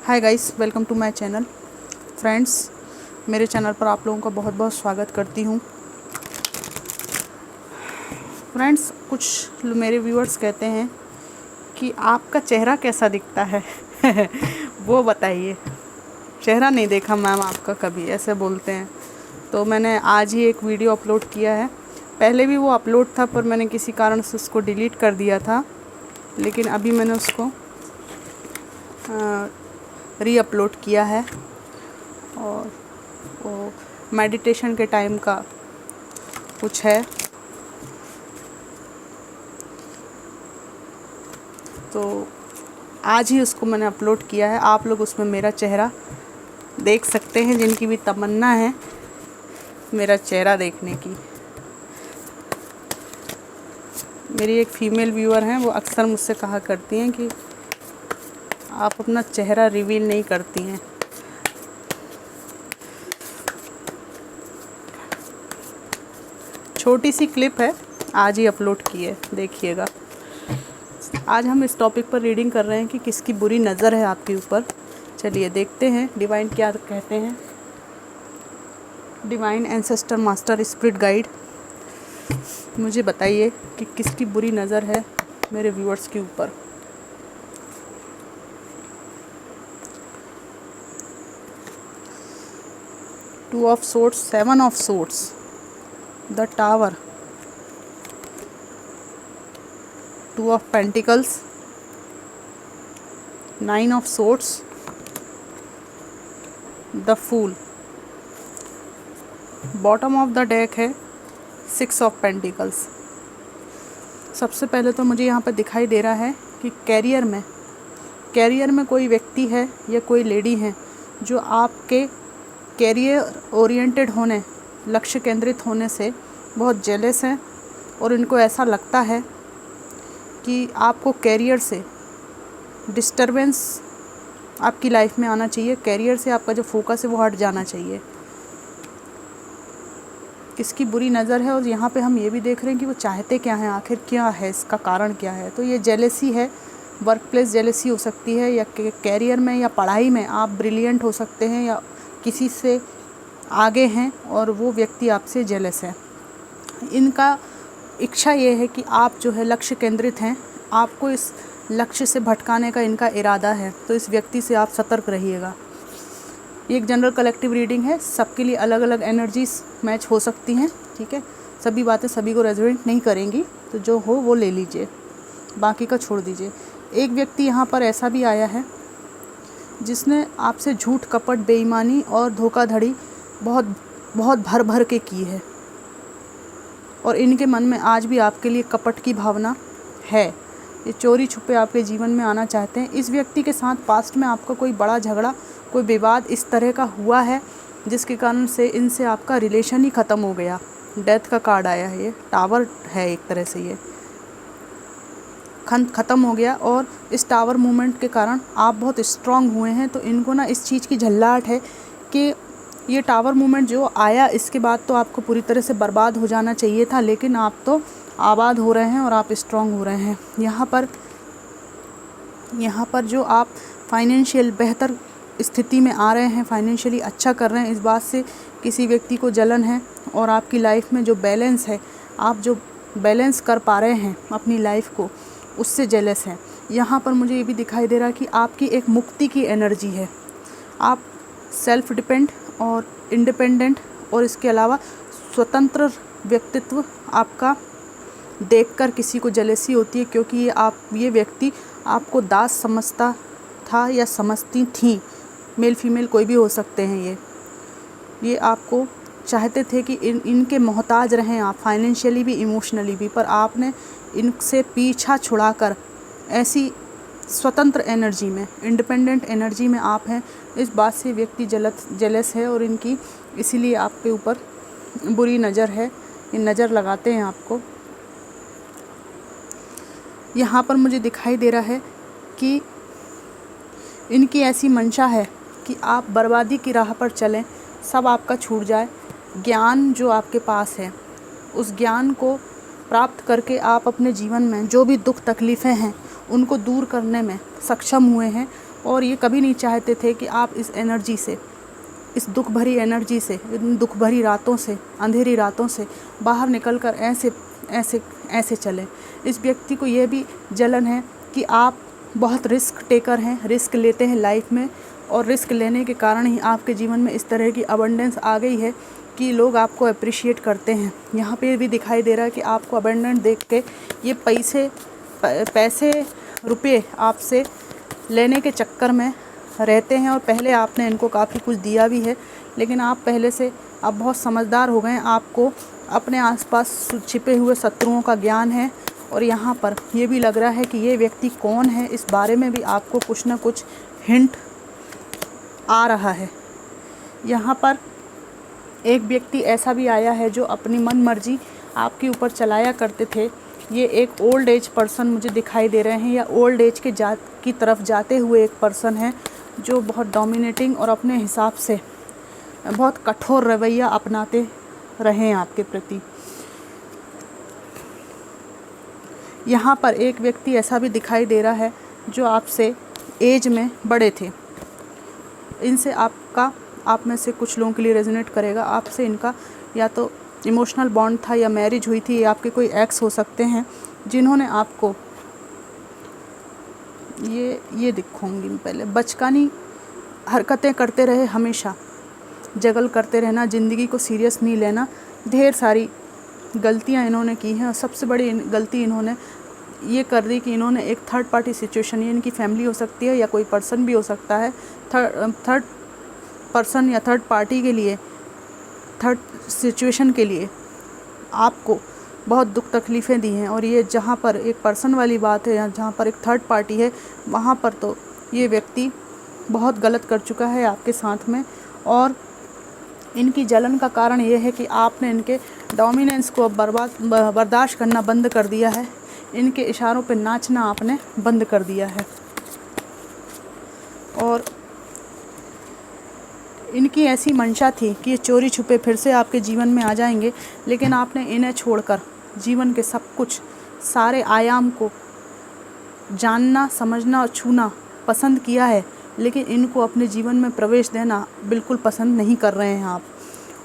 Hi guys, welcome to my channel. Friends, मेरे channel पर आप लोगों का बहुत बहुत स्वागत करती हूँ। फ्रेंड्स, कुछ मेरे व्यूअर्स कहते हैं कि आपका चेहरा कैसा दिखता है वो बताइए। चेहरा नहीं देखा मैम आपका कभी, ऐसे बोलते हैं। तो मैंने आज ही एक वीडियो अपलोड किया है। पहले भी वो अपलोड था पर मैंने किसी कारण से उसको डिलीट कर दिया था, लेकिन अभी मैंने उसको री अपलोड किया है। और वो मेडिटेशन के टाइम का कुछ है, तो आज ही उसको मैंने अपलोड किया है। आप लोग उसमें मेरा चेहरा देख सकते हैं, जिनकी भी तमन्ना है मेरा चेहरा देखने की। मेरी एक फ़ीमेल व्यूअर हैं, वो अक्सर मुझसे कहा करती हैं कि आप अपना चेहरा रिवील नहीं करती हैं। छोटी सी क्लिप है, आज ही अपलोड की है, देखिएगा। आज हम इस टॉपिक पर रीडिंग कर रहे हैं कि किसकी बुरी नज़र है आपके ऊपर। चलिए देखते हैं डिवाइन क्या कहते हैं। Divine ancestor master spirit guide, मुझे बताइए कि किसकी बुरी नज़र है मेरे व्यूअर्स के ऊपर। Two of swords, seven of swords, the tower, two of pentacles, nine of swords, the fool. Bottom of the deck है सिक्स ऑफ पेंटिकल्स। सबसे पहले तो मुझे यहाँ पर दिखाई दे रहा है कि कैरियर में कोई व्यक्ति है या कोई लेडी है जो आपके कैरियर ओरिएंटेड होने, लक्ष्य केंद्रित होने से बहुत जेलस हैं। और इनको ऐसा लगता है कि आपको कैरियर से डिस्टरबेंस आपकी लाइफ में आना चाहिए। कैरियर से आपका जो फोकस है वो हट जाना चाहिए। किसकी बुरी नज़र है, और यहाँ पे हम ये भी देख रहे हैं कि वो चाहते क्या हैं, आखिर क्या है, इसका कारण क्या है। तो ये जेलेसी है, वर्क प्लेस जेलेसी हो सकती है, या कैरियर में या पढ़ाई में आप ब्रिलियंट हो सकते हैं या किसी से आगे हैं और वो व्यक्ति आपसे जेलस है। इनका इच्छा ये है कि आप जो है लक्ष्य केंद्रित हैं, आपको इस लक्ष्य से भटकाने का इनका इरादा है। तो इस व्यक्ति से आप सतर्क रहिएगा। ये एक जनरल कलेक्टिव रीडिंग है, सबके लिए अलग अलग एनर्जीज मैच हो सकती हैं, ठीक है। सभी बातें सभी को रेजोनेट नहीं करेंगी, तो जो हो वो ले लीजिए, बाकी का छोड़ दीजिए। एक व्यक्ति यहाँ पर ऐसा भी आया है जिसने आपसे झूठ, कपट, बेईमानी और धोखाधड़ी बहुत बहुत भर भर के की है, और इनके मन में आज भी आपके लिए कपट की भावना है। ये चोरी छुपे आपके जीवन में आना चाहते हैं। इस व्यक्ति के साथ पास्ट में आपका कोई बड़ा झगड़ा, कोई विवाद इस तरह का हुआ है जिसके कारण से इनसे आपका रिलेशन ही ख़त्म हो गया। डेथ का कार्ड आया है, ये टावर है, एक तरह से ये ख़त्म हो गया। और इस टावर मूवमेंट के कारण आप बहुत स्ट्रांग हुए हैं। तो इनको ना इस चीज़ की झल्लाहट है कि ये टावर मूवमेंट जो आया, इसके बाद तो आपको पूरी तरह से बर्बाद हो जाना चाहिए था, लेकिन आप तो आबाद हो रहे हैं और आप स्ट्रांग हो रहे हैं। यहाँ पर जो आप फाइनेंशियल बेहतर स्थिति में आ रहे हैं, फाइनेंशियली अच्छा कर रहे हैं, इस बात से किसी व्यक्ति को जलन है। और आपकी लाइफ में जो बैलेंस है, आप जो बैलेंस कर पा रहे हैं अपनी लाइफ को, उससे जेलस है। यहाँ पर मुझे ये भी दिखाई दे रहा है कि आपकी एक मुक्ति की एनर्जी है। आप सेल्फ डिपेंड और इंडिपेंडेंट और इसके अलावा स्वतंत्र व्यक्तित्व आपका देखकर किसी को जेलसी होती है, क्योंकि ये व्यक्ति आपको दास समझता था या समझती थी। मेल फीमेल कोई भी हो सकते हैं। ये आपको चाहते थे कि इनके मोहताज रहें आप, फाइनेंशियली भी, इमोशनली भी, पर आपने इनसे पीछा छुड़ाकर ऐसी स्वतंत्र एनर्जी में, इंडिपेंडेंट एनर्जी में आप हैं। इस बात से व्यक्ति जेलस है और इनकी इसीलिए आपके ऊपर बुरी नज़र है। ये नज़र लगाते हैं आपको। यहाँ पर मुझे दिखाई दे रहा है कि इनकी ऐसी मंशा है कि आप बर्बादी की राह पर चलें, सब आपका छूट जाए। ज्ञान जो आपके पास है, उस ज्ञान को प्राप्त करके आप अपने जीवन में जो भी दुख तकलीफ़ें हैं उनको दूर करने में सक्षम हुए हैं। और ये कभी नहीं चाहते थे कि आप इस एनर्जी से, इस दुख भरी एनर्जी से, इन दुख भरी रातों से, अंधेरी रातों से बाहर निकलकर ऐसे ऐसे ऐसे चलें। इस व्यक्ति को ये भी जलन है कि आप बहुत रिस्क टेकर हैं, रिस्क लेते हैं लाइफ में, और रिस्क लेने के कारण ही आपके जीवन में इस तरह की अबंडेंस आ गई है कि लोग आपको अप्रिशिएट करते हैं। यहाँ पे भी दिखाई दे रहा है कि आपको अबंडेंस देख के ये पैसे रुपये आपसे लेने के चक्कर में रहते हैं, और पहले आपने इनको काफ़ी कुछ दिया भी है, लेकिन आप पहले से अब बहुत समझदार हो गए हैं। आपको अपने आसपास छिपे हुए शत्रुओं का ज्ञान है, और यहाँ पर ये भी लग रहा है कि ये व्यक्ति कौन है, इस बारे में भी आपको कुछ ना कुछ हिंट आ रहा है। यहाँ पर एक व्यक्ति ऐसा भी आया है जो अपनी मन मर्जी आपके ऊपर चलाया करते थे। ये एक ओल्ड एज पर्सन मुझे दिखाई दे रहे हैं, या ओल्ड एज की तरफ जाते हुए एक पर्सन है जो बहुत डोमिनेटिंग और अपने हिसाब से बहुत कठोर रवैया अपनाते रहे हैं आपके प्रति। यहाँ पर एक व्यक्ति ऐसा भी दिखाई दे रहा है जो आपसे एज में बड़े थे। इनसे आप में से कुछ लोगों के लिए रेजोनेट करेगा। आपसे इनका या तो इमोशनल बॉन्ड था, या मैरिज हुई थी, या आपके कोई एक्स हो सकते हैं जिन्होंने आपको ये दिखाऊंगी मैं पहले, बचकानी हरकतें करते रहे, हमेशा जगल करते रहना, ज़िंदगी को सीरियस नहीं लेना। ढेर सारी गलतियां इन्होंने की हैं, और सबसे बड़ी गलती इन्होंने ये कर दी कि इन्होंने एक थर्ड पार्टी सिचुएशन, ये इनकी फैमिली हो सकती है या कोई पर्सन भी हो सकता है, थर्ड पर्सन या थर्ड पार्टी के लिए, थर्ड सिचुएशन के लिए आपको बहुत दुख तकलीफ़ें दी हैं। और ये जहाँ पर एक पर्सन वाली बात है या जहाँ पर एक थर्ड पार्टी है, वहाँ पर तो ये व्यक्ति बहुत गलत कर चुका है आपके साथ में। और इनकी जलन का कारण ये है कि आपने इनके डोमिनेंस को बर्दाश्त करना बंद कर दिया है, इनके इशारों पे नाचना आपने बंद कर दिया है। और इनकी ऐसी मंशा थी कि ये चोरी छुपे फिर से आपके जीवन में आ जाएंगे, लेकिन आपने इन्हें छोड़कर जीवन के सब कुछ, सारे आयाम को जानना, समझना और छूना पसंद किया है, लेकिन इनको अपने जीवन में प्रवेश देना बिल्कुल पसंद नहीं कर रहे हैं आप।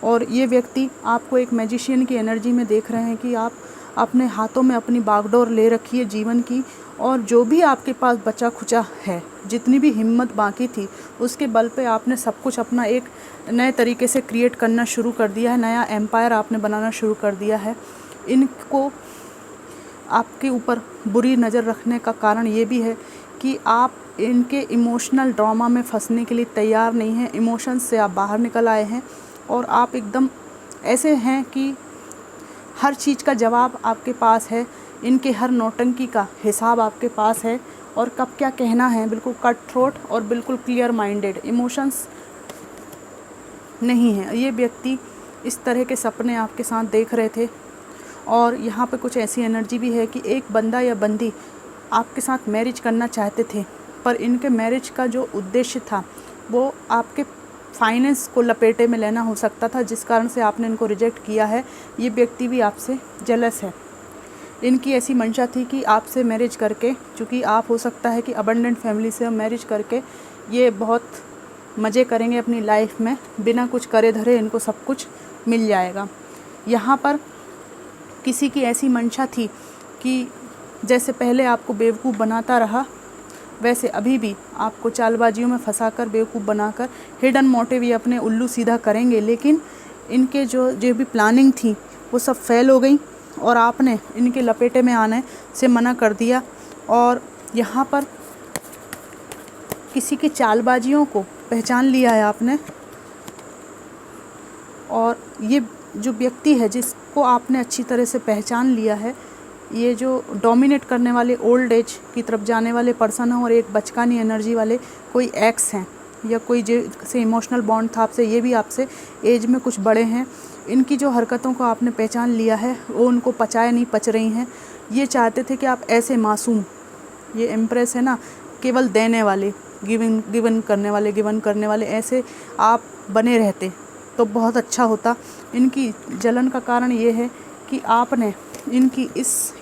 और ये व्यक्ति आपको एक मैजिशियन की एनर्जी में देख रहे हैं कि आप अपने हाथों में अपनी बागडोर ले रखी है जीवन की, और जो भी आपके पास बचा खुचा है, जितनी भी हिम्मत बाकी थी, उसके बल पे आपने सब कुछ अपना एक नए तरीके से क्रिएट करना शुरू कर दिया है, नया एम्पायर आपने बनाना शुरू कर दिया है। इनको आपके ऊपर बुरी नज़र रखने का कारण ये भी है कि आप इनके इमोशनल ड्रामा में फंसने के लिए तैयार नहीं हैं। इमोशंस से आप बाहर निकल आए हैं, और आप एकदम ऐसे हैं कि हर चीज़ का जवाब आपके पास है, इनके हर नौटंकी का हिसाब आपके पास है, और कब क्या कहना है बिल्कुल कट थ्रोट और बिल्कुल क्लियर माइंडेड, इमोशंस नहीं है। ये व्यक्ति इस तरह के सपने आपके साथ देख रहे थे, और यहाँ पे कुछ ऐसी एनर्जी भी है कि एक बंदा या बंदी आपके साथ मैरिज करना चाहते थे, पर इनके मैरिज का जो उद्देश्य था वो आपके फाइनेंस को लपेटे में लेना हो सकता था, जिस कारण से आपने इनको रिजेक्ट किया है। ये व्यक्ति भी आपसे जेलस है। इनकी ऐसी मंशा थी कि आपसे मैरिज करके, चूँकि आप हो सकता है कि अबंडेंट फैमिली से मैरिज करके ये बहुत मज़े करेंगे अपनी लाइफ में, बिना कुछ करे धरे इनको सब कुछ मिल जाएगा। यहाँ पर किसी की ऐसी मंशा थी कि जैसे पहले आपको बेवकूफ़ बनाता रहा, वैसे अभी भी आपको चालबाजियों में फंसाकर, बेवकूफ़ बनाकर, हिडन मोटिव ये अपने उल्लू सीधा करेंगे। लेकिन इनके जो भी प्लानिंग थी वो सब फेल हो गई, और आपने इनके लपेटे में आने से मना कर दिया। और यहाँ पर किसी की चालबाजियों को पहचान लिया है आपने, और ये जो व्यक्ति है जिसको आपने अच्छी तरह से पहचान लिया है, ये जो डोमिनेट करने वाले ओल्ड एज की तरफ जाने वाले पर्सन हैं, और एक बचकानी एनर्जी वाले कोई एक्स हैं, या कोई जिससे इमोशनल बॉन्ड था आपसे, ये भी आपसे एज में कुछ बड़े हैं। इनकी जो हरकतों को आपने पहचान लिया है वो उनको नहीं पच रही हैं। ये चाहते थे कि आप ऐसे मासूम, ये एम्प्रेस है ना, केवल देने वाले, गिवन करने वाले ऐसे आप बने रहते तो बहुत अच्छा होता। इनकी जलन का कारण ये है कि आपने इनकी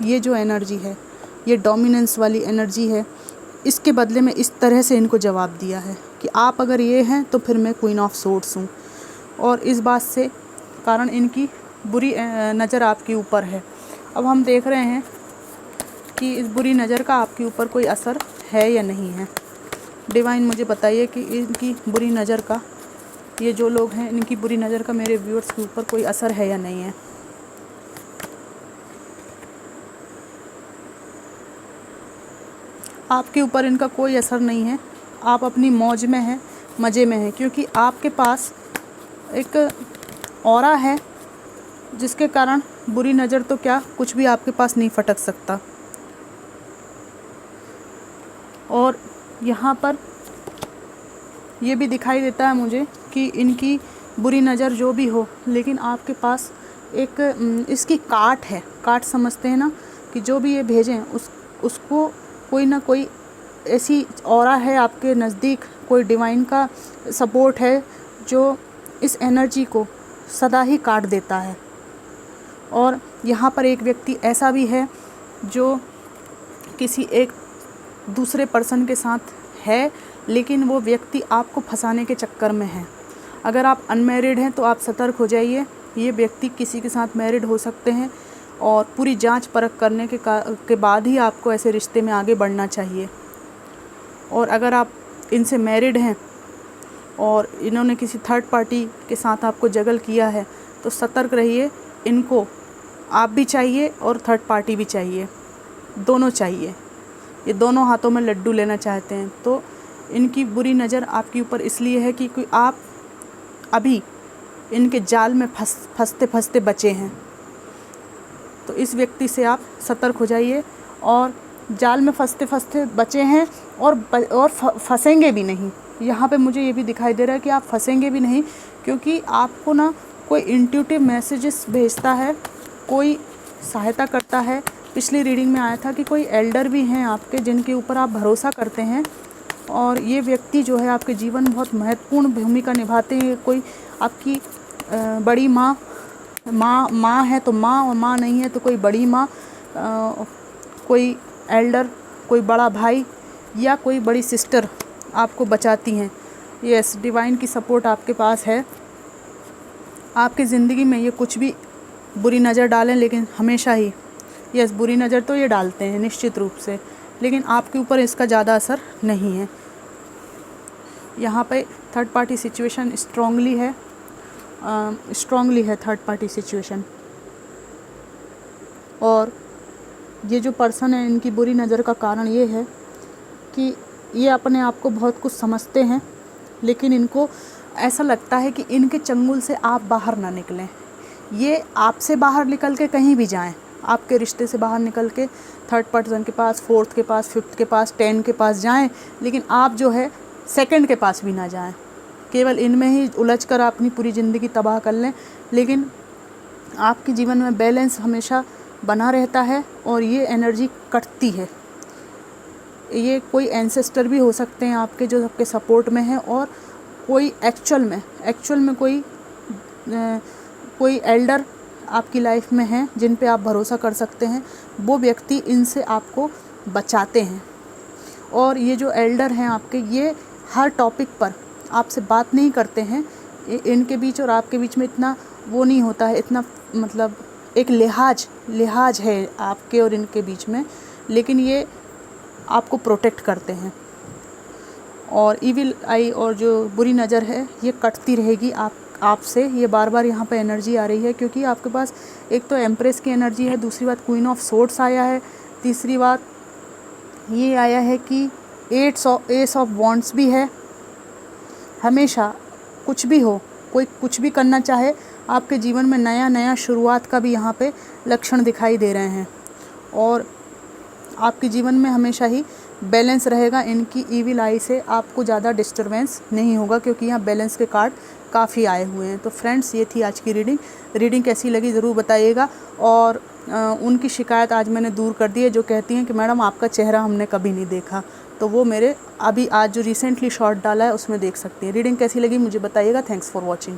ये जो एनर्जी है, ये डोमिनेंस वाली एनर्जी है, इसके बदले में इस तरह से इनको जवाब दिया है कि आप अगर ये हैं तो फिर मैं क्वीन ऑफ सोर्ड्स हूँ, और इस बात से कारण इनकी बुरी नज़र आपके ऊपर है। अब हम देख रहे हैं कि इस बुरी नज़र का आपके ऊपर कोई असर है या नहीं है। डिवाइन मुझे बताइए कि इनकी बुरी नज़र का, ये जो लोग हैं इनकी बुरी नज़र का मेरे व्यूअर्स के ऊपर कोई असर है या नहीं है। आपके ऊपर इनका कोई असर नहीं है, आप अपनी मौज में हैं, मज़े में हैं, क्योंकि आपके पास एक ऑरा है जिसके कारण बुरी नज़र तो क्या, कुछ भी आपके पास नहीं फटक सकता। और यहाँ पर ये भी दिखाई देता है मुझे कि इनकी बुरी नज़र जो भी हो, लेकिन आपके पास एक इसकी काट है, काट समझते हैं ना, कि जो भी ये भेजें उसको कोई ना कोई ऐसी ऑरा है आपके नज़दीक, कोई डिवाइन का सपोर्ट है जो इस एनर्जी को सदा ही काट देता है। और यहाँ पर एक व्यक्ति ऐसा भी है जो किसी एक दूसरे पर्सन के साथ है, लेकिन वो व्यक्ति आपको फंसाने के चक्कर में है। अगर आप अनमैरिड हैं तो आप सतर्क हो जाइए, ये व्यक्ति किसी के साथ मैरिड हो सकते हैं, और पूरी जांच परख करने के बाद ही आपको ऐसे रिश्ते में आगे बढ़ना चाहिए। और अगर आप इनसे मैरिड हैं और इन्होंने किसी थर्ड पार्टी के साथ आपको जगल किया है तो सतर्क रहिए, इनको आप भी चाहिए और थर्ड पार्टी भी चाहिए, दोनों चाहिए। ये दोनों हाथों में लड्डू लेना चाहते हैं। तो इनकी बुरी नज़र आपके ऊपर इसलिए है कि आप अभी इनके जाल में फंसते फंसते बचे हैं। तो इस व्यक्ति से आप सतर्क हो जाइए, और जाल में फंसते फंसते बचे हैं और फंसेंगे भी नहीं। यहाँ पे मुझे ये भी दिखाई दे रहा है कि आप फंसेंगे भी नहीं, क्योंकि आपको ना कोई इंट्यूटिव मैसेजेस भेजता है, कोई सहायता करता है। पिछली रीडिंग में आया था कि कोई एल्डर भी हैं आपके जिनके ऊपर आप भरोसा करते हैं, और ये व्यक्ति जो है आपके जीवन में बहुत महत्वपूर्ण भूमिका निभाते हैं। कोई आपकी बड़ी माँ है तो माँ, और माँ नहीं है तो कोई बड़ी माँ, कोई एल्डर, कोई बड़ा भाई या कोई बड़ी सिस्टर आपको बचाती हैं। यस, डिवाइन की सपोर्ट आपके पास है। आपकी ज़िंदगी में ये कुछ भी बुरी नज़र डालें, लेकिन हमेशा ही, यस, बुरी नज़र तो ये डालते हैं निश्चित रूप से, लेकिन आपके ऊपर इसका ज़्यादा असर नहीं है। यहाँ पे थर्ड पार्टी सिचुएशन स्ट्रांगली है थर्ड पार्टी सिचुएशन। और ये जो पर्सन है, इनकी बुरी नज़र का कारण ये है कि ये अपने आप को बहुत कुछ समझते हैं, लेकिन इनको ऐसा लगता है कि इनके चंगुल से आप बाहर ना निकलें। ये आपसे बाहर निकल के कहीं भी जाएं, आपके रिश्ते से बाहर निकल के थर्ड पर्सन के पास, फोर्थ के पास, फिफ्थ के पास, 10 के पास जाएं, लेकिन आप जो है सेकंड के पास भी ना जाएं। केवल इनमें ही उलझ कर अपनी पूरी ज़िंदगी तबाह कर लें, लेकिन आपके जीवन में बैलेंस हमेशा बना रहता है और ये एनर्जी कटती है। ये कोई एंसेस्टर भी हो सकते हैं आपके जो आपके सपोर्ट में है, और कोई एक्चुअल में कोई एल्डर आपकी लाइफ में है जिन पे आप भरोसा कर सकते हैं। वो व्यक्ति इनसे आपको बचाते हैं। और ये जो एल्डर हैं आपके, ये हर टॉपिक पर आपसे बात नहीं करते हैं। इनके बीच और आपके बीच में इतना वो नहीं होता है, इतना मतलब एक लिहाज है आपके और इनके बीच में, लेकिन ये आपको प्रोटेक्ट करते हैं। और इविल आई और जो बुरी नज़र है ये कटती रहेगी आपसे। ये बार बार यहाँ पे एनर्जी आ रही है, क्योंकि आपके पास एक तो एम्प्रेस की एनर्जी है, दूसरी बात क्वीन ऑफ सोर्ड्स आया है, तीसरी बात ये आया है कि एस ऑफ वॉन्ड्स भी है। हमेशा कुछ भी हो, कोई कुछ भी करना चाहे, आपके जीवन में नया शुरुआत का भी यहाँ पे लक्षण दिखाई दे रहे हैं। और आपके जीवन में हमेशा ही बैलेंस रहेगा। इनकी ईविल आई से आपको ज़्यादा डिस्टरबेंस नहीं होगा, क्योंकि यहाँ बैलेंस के कार्ड काफ़ी आए हुए हैं। तो फ्रेंड्स, ये थी आज की रीडिंग कैसी लगी ज़रूर बताइएगा। और उनकी शिकायत आज मैंने दूर कर दी है, जो कहती हैं कि मैडम आपका चेहरा हमने कभी नहीं देखा, तो वो मेरे अभी आज जो रिसेंटली शॉर्ट डाला है उसमें देख सकती हैं। रीडिंग कैसी लगी मुझे बताइएगा। Thanks for watching.